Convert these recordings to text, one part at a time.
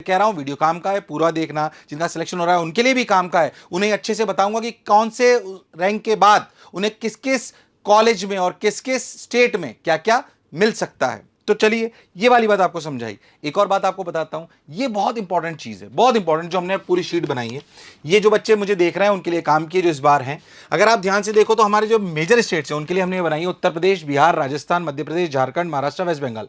कह रहा हूं वीडियो काम का है, पूरा देखना। जिनका सिलेक्शन हो रहा है उनके लिए भी काम का है। उन्हें अच्छे से बताऊंगा कि कौन से रैंक के बाद उन्हें किस किस कॉलेज में और किस किस स्टेट में क्या क्या मिल सकता है। तो चलिए, ये वाली बात आपको समझाई। एक और बात आपको बताता हूं, ये बहुत इंपॉर्टेंट चीज है, बहुत इंपॉर्टेंट, जो हमने पूरी शीट बनाई है। ये जो बच्चे मुझे देख रहे हैं उनके लिए काम किए जो इस बार हैं। अगर आप ध्यान से देखो तो हमारे जो मेजर स्टेट्स हैं उनके लिए हमने बनाई है उत्तर प्रदेश, बिहार, राजस्थान, मध्य प्रदेश, झारखंड, महाराष्ट्र, वेस्ट बंगाल।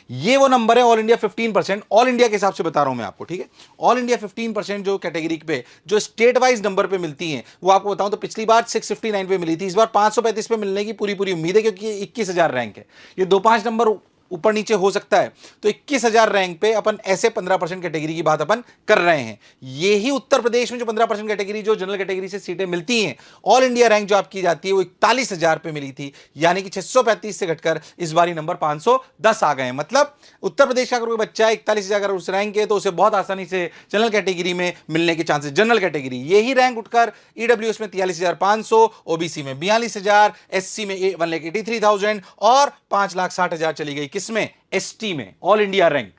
ये वो नंबर है ऑल इंडिया 15%, ऑल इंडिया के हिसाब से बता रहा हूं मैं आपको, ठीक है। ऑल इंडिया 15% जो कैटेगरी पे जो स्टेट वाइज नंबर पे मिलती हैं, वो आपको बताऊं तो पिछली बार 659 पे मिली थी, इस बार 535 पे मिलने की पूरी पूरी उम्मीद है, क्योंकि 21,000 रैंक है। ये 2-5 नंबर ऊपर नीचे हो सकता है, तो 21,000 रैंक पे अपन ऐसे 15% कैटेगरी की बात अपन कर रहे हैं। ये ही उत्तर प्रदेश में जो 15% कैटेगरी, जो जनरल कैटेगरी से सीटें मिलती हैं, ऑल इंडिया रैंक जो आपकी जाती है वो 41,000 पे मिली थी, यानी कि 635 से घटकर इस बारी नंबर 510 आ गए हैं। मतलब उत्तर प्रदेश का अगर कोई बच्चा है 41,000 अगर उस रैंक है, तो उसे बहुत आसानी से जनरल कैटेगरी में मिलने के चांसेस, जनरल कैटेगरी यही रैंक उठकर ईडब्ल्यूएस में 43,500, ओबीसी में 42,000, एससी में 1,83,000 और 5,60,000 चली गई किसमें, एसटी में। All India rank,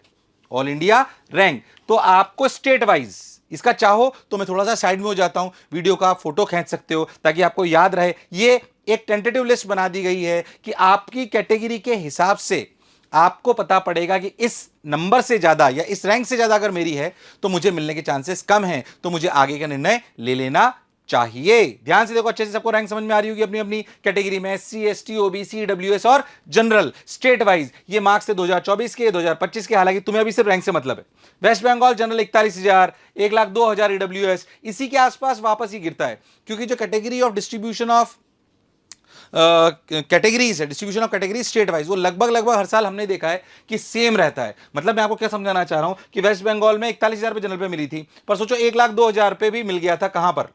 all India rank. तो आपको स्टेट वाइज इसका चाहो तो मैं थोड़ा सा साइड में हो जाता हूं, वीडियो का फोटो खींच सकते हो ताकि आपको याद रहे। ये एक टेंटेटिव लिस्ट बना दी गई है कि आपकी कैटेगरी के हिसाब से आपको पता पड़ेगा कि इस नंबर से ज्यादा या इस रैंक से ज्यादा अगर मेरी है तो मुझे मिलने के चांसेस कम हैं, तो मुझे आगे का निर्णय ले लेना चाहिए। ध्यान से देखो, अच्छे से सबको रैंक समझ में आ रही होगी अपनी अपनी कैटेगरी में, एससी, एसटी, ओबीसी, डब्ल्यूएस और जनरल। स्टेट वाइज ये मार्क्स थे 2024 के, 2025 के, हालांकि तुम्हें अभी सिर्फ रैंक से मतलब है। वेस्ट बंगाल जनरल 41,000, 1,02,000 ईडब्ल्यूएस, इसी के आसपास वापस ही गिरता है, क्योंकि जो category of distribution of categories है, distribution of category state wise, वो लगभग हर साल हमने देखा है कि सेम रहता है। मतलब मैं आपको क्या समझाना चाह रहा हूं कि वेस्ट बंगाल में 41,000 पे जनरल पे मिली थी, पर सोचो 1,02,000 पे भी मिल गया था, कहां पर,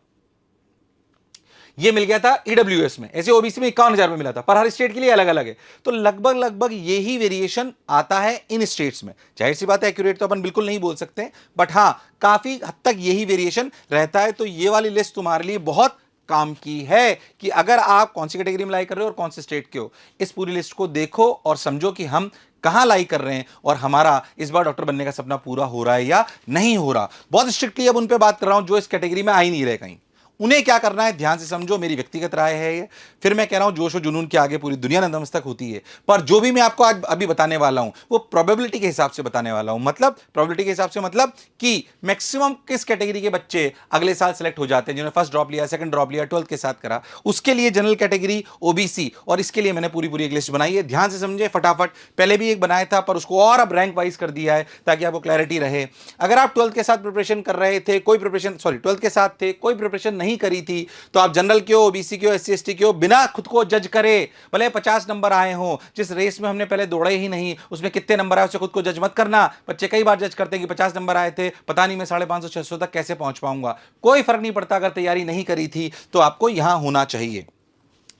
ये मिल गया था ईडब्ल्यूएस में। ऐसे ओबीसी में 51,000 में मिला था, पर हर स्टेट के लिए अलग अलग है। तो लगभग यही वेरिएशन आता है इन स्टेट्स में। जाहिर सी बात है, एक्यूरेट तो अपन बिल्कुल नहीं बोल सकते, बट हां काफी हद तक यही वेरिएशन रहता है। तो ये वाली लिस्ट तुम्हारे लिए बहुत काम की है कि अगर आप कौन सी कैटेगरी में लाई कर रहे हो और कौन से स्टेट के हो, इस पूरी लिस्ट को देखो और समझो कि हम कहां लाई कर रहे हैं और हमारा इस बार डॉक्टर बनने का सपना पूरा हो रहा है या नहीं हो रहा। बहुत स्ट्रिक्टली अब उन पे बात कर रहा हूं जो इस कैटेगरी में आ ही नहीं रहे कहीं। उन्हें क्या करना है ध्यान से समझो, मेरी व्यक्तिगत राय है ये। फिर मैं कह रहा हूं जोश और जुनून के आगे पूरी दुनिया नतमस्तक होती है, पर जो भी मैं आपको आज अभी बताने वाला हूं वो प्रोबेबिलिटी के हिसाब से बताने वाला हूं। मतलब प्रोबेबिलिटी के हिसाब से मतलब कि मैक्सिमम किस कैटेगरी के बच्चे अगले साल सेलेक्ट हो जाते हैं, जिन्होंने फर्स्ट ड्रॉप लिया, सेकंड ड्रॉप लिया, 12th के साथ करा, उसके लिए जनरल कैटेगरी, ओबीसी, और इसके लिए मैंने पूरी पूरी एक लिस्ट बनाई है। ध्यान से समझे फटाफट। पहले भी एक बनाया था पर उसको और अब रैंक वाइज कर दिया है ताकि आपको क्लैरिटी रहे। अगर आप 12th के साथ प्रिपरेशन कर रहे थे, कोई प्रिपरेशन, सॉरी 12th के साथ थे, कोई प्रिपरेशन नहीं करी थी, तो आप जनरल के हो, ओबीसी के हो, एससी एसटी के हो, बिना खुद को जज करे, भले 50 नंबर आए हो, जिस रेस में हमने पहले दौड़े ही नहीं उसमें कितने नंबर आए, उससे खुद को जज मत करना। बच्चे कई बार जज करते हैं कि 50 नंबर आए थे, पता नहीं मैं 550-600 तक कैसे पहुंच पाऊंगा। कोई फर्क नहीं पड़ता, अगर तैयारी नहीं करी थी तो आपको यहां होना चाहिए।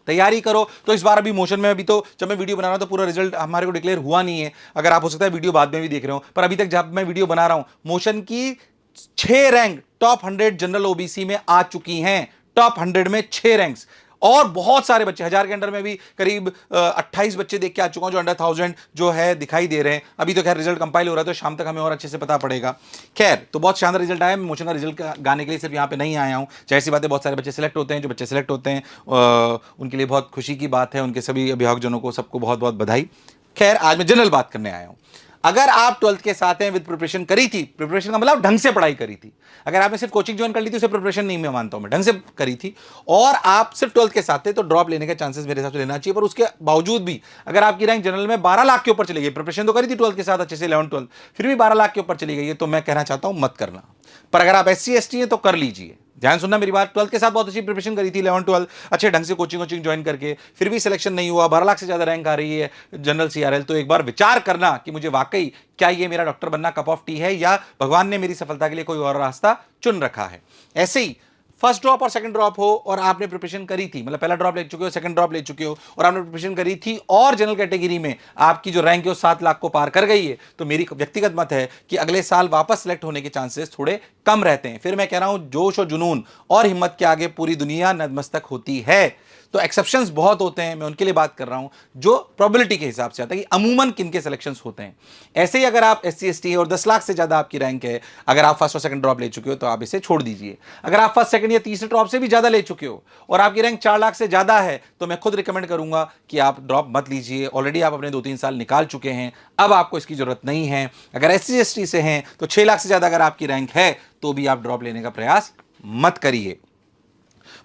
तैयारी करो। तो इस बार अभी मोशन में, अभी तो जब मैं वीडियो बना रहा हूं तो पूरा रिजल्ट हमारे को डिक्लेयर हुआ नहीं है। अगर आप हो सकता है वीडियो बाद में भी देख रहे हो, पर अभी तक जब मैं वीडियो बना रहा हूं मोशन की 6 रैंक टॉप 100 जनरल ओबीसी में आ चुकी हैं। टॉप 100 में 6 रैंक्स, और बहुत सारे बच्चे 1000 के अंडर में भी करीब 28 बच्चे देख के आ चुका हूं जो अंडर 1000 जो है दिखाई दे रहे हैं। अभी तो खैर रिजल्ट कंपाइल हो रहा है, तो शाम तक हमें और अच्छे से पता पड़ेगा। खैर, तो बहुत शानदार रिजल्ट आया। मैं मोशन का रिजल्ट गाने के लिए सिर्फ यहाँ पे नहीं आया हूँ। जाहिर सी बात है बहुत सारे बच्चे सेलेक्ट होते हैं, जो बच्चे सेलेक्ट होते हैं उनके लिए बहुत खुशी की बात है। उनके सभी अभिभावकजनों को सबको बहुत बहुत बधाई। खैर, आज मैं जनरल बात करने आया हूँ। अगर आप 12th के साथ हैं, विद प्रिपरेशन करी थी, प्रिपरेशन का मतलब ढंग से पढ़ाई करी थी। अगर आपने सिर्फ कोचिंग ज्वाइन कर ली थी, उसे प्रिपरेशन नहीं मैं मानता हूं, मैं ढंग से करी थी, और आप सिर्फ 12th के साथ थे, तो ड्रॉप लेने के चांसेस मेरे हिसाब से लेना चाहिए। पर उसके बावजूद भी अगर आपकी रैंक जनरल में 12 लाख के ऊपर चली गई, प्रिपरेशन तो करी थी 12th के साथ अच्छे से 11-12, फिर भी 12 लाख के ऊपर चली गई है, तो मैं कहना चाहता हूं मत करना। पर अगर आप एससी एसटी हैं तो कर लीजिए। ध्यान सुनना मेरी बात। 12th के साथ बहुत अच्छी प्रिपरेशन करी थी, 11-12 अच्छे ढंग से कोचिंग ज्वाइन करके, फिर भी सिलेक्शन नहीं हुआ, 12 लाख से ज्यादा रैंक आ रही है जनरल सीआरएल, तो एक बार विचार करना कि मुझे वाकई क्या ये मेरा डॉक्टर बनना कप ऑफ टी है, या भगवान ने मेरी सफलता के लिए कोई और रास्ता चुन रखा है। ऐसे ही फर्स्ट ड्रॉप और सेकंड ड्रॉप हो और आपने प्रिपरेशन करी थी, मतलब पहला ड्रॉप ले चुके हो, सेकंड ड्रॉप ले चुके हो, और आपने प्रिपरेशन करी थी और जनरल कैटेगरी में आपकी जो रैंक है वो 7 लाख को पार कर गई है, तो मेरी व्यक्तिगत मत है कि अगले साल वापस सिलेक्ट होने के चांसेस थोड़े कम रहते हैं। फिर मैं कह रहा हूं जोश और जुनून और हिम्मत के आगे पूरी दुनिया नतमस्तक होती है। तो एक्सेप्शंस बहुत होते हैं, मैं उनके लिए बात कर रहा हूं, जो प्रोबेबिलिटी के हिसाब से आता है कि अमूमन किन के सिलेक्शंस होते हैं। ऐसे ही अगर आप SC ST है और 10 लाख से ज्यादा आपकी रैंक है, अगर आप फर्स्ट और सेकंड ड्रॉप ले चुके हो तो आप इसे छोड़ दीजिए। अगर आप फर्स्ट सेकंड या तीसरे ड्रॉप से भी ज्यादा ले चुके हो और आपकी रैंक 4 लाख से ज्यादा है, तो मैं खुद रिकमेंड करूंगा कि आप ड्रॉप मत लीजिए। ऑलरेडी आप अपने 2-3 साल निकाल चुके हैं, अब आपको इसकी जरूरत नहीं है। अगर SC ST से हैं तो 6 लाख से ज्यादा अगर आपकी रैंक है तो भी आप ड्रॉप लेने का प्रयास मत करिए।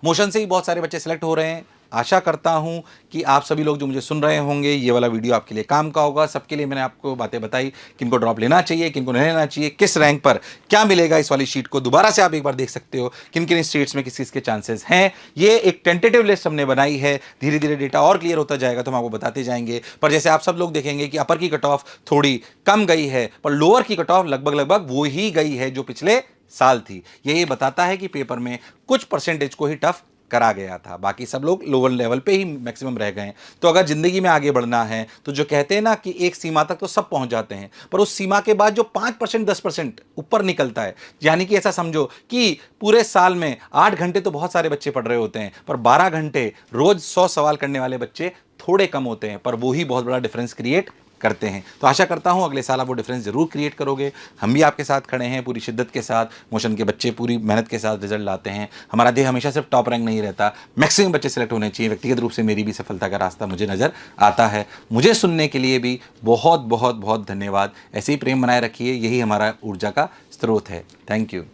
मोशन से ही बहुत सारे बच्चे सिलेक्ट हो रहे हैं। आशा करता हूं कि आप सभी लोग जो मुझे सुन रहे होंगे, ये वाला वीडियो आपके लिए काम का होगा। सबके लिए मैंने आपको बातें बताई, किनको ड्रॉप लेना चाहिए, किनको नहीं लेना चाहिए, किस रैंक पर क्या मिलेगा। इस वाली शीट को दोबारा से आप एक बार देख सकते हो, किन किन स्टेट्स में किस किस के चांसेस हैं। ये एक टेंटेटिव लिस्ट हमने बनाई है, धीरे धीरे डेटा और क्लियर होता जाएगा तो हम आपको बताते जाएंगे। पर जैसे आप सब लोग देखेंगे कि अपर की कट ऑफ थोड़ी कम गई है, पर लोअर की कट ऑफ लगभग वो ही गई है जो पिछले साल थी। यही बताता है कि पेपर में कुछ परसेंटेज को ही टफ करा गया था, बाकी सब लोग लोअर लेवल पे ही मैक्सिमम रह गए हैं। तो अगर जिंदगी में आगे बढ़ना है तो जो कहते हैं ना कि एक सीमा तक तो सब पहुंच जाते हैं, पर उस सीमा के बाद जो 5% 10% ऊपर निकलता है, यानी कि ऐसा समझो कि पूरे साल में 8 घंटे तो बहुत सारे बच्चे पढ़ रहे होते हैं, पर 12 घंटे रोज 100 सवाल करने वाले बच्चे थोड़े कम होते हैं, पर वो ही बहुत बड़ा डिफरेंस क्रिएट करते हैं। तो आशा करता हूं अगले साल आप वो डिफरेंस जरूर क्रिएट करोगे। हम भी आपके साथ खड़े हैं पूरी शिद्दत के साथ। मोशन के बच्चे पूरी मेहनत के साथ रिजल्ट लाते हैं। हमारा ध्येय हमेशा सिर्फ टॉप रैंक नहीं रहता, मैक्सिमम बच्चे सिलेक्ट होने चाहिए। व्यक्तिगत रूप से मेरी भी सफलता का रास्ता मुझे नजर आता है। मुझे सुनने के लिए भी बहुत बहुत बहुत धन्यवाद। ऐसे ही प्रेम बनाए रखिए, यही हमारा ऊर्जा का स्रोत है। Thank you.